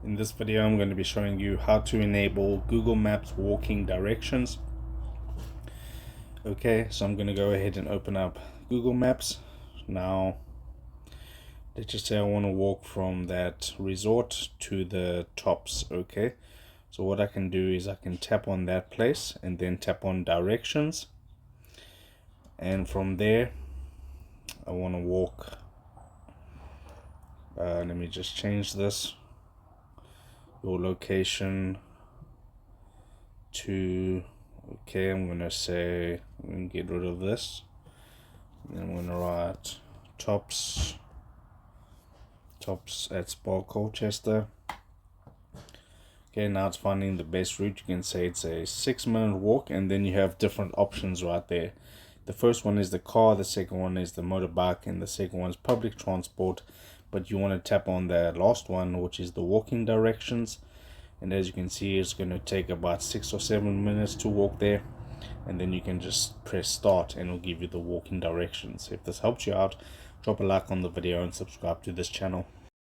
In this video, I'm going to be showing you how to enable Google Maps walking directions. Okay, so I'm going to go ahead and open up Google Maps. Now, let's just say I want to walk from that resort to the tops. Okay, so what I can do is I can tap on that place and then tap on directions. And from there, I want to walk. Let me just change this. Your location to, okay, I'm gonna say, I'm gonna get rid of this, and I'm gonna write tops at Spa Colchester. Okay, now it's finding the best route. You can say it's a 6-minute walk, and then you have different options right there. The first one is the car, the second one is the motorbike, and the second one is public transport. But you want to tap on the last one, which is the walking directions. And as you can see, it's going to take about 6 or 7 minutes to walk there. And then you can just press start and it'll give you the walking directions. If this helps you out, drop a like on the video and subscribe to this channel.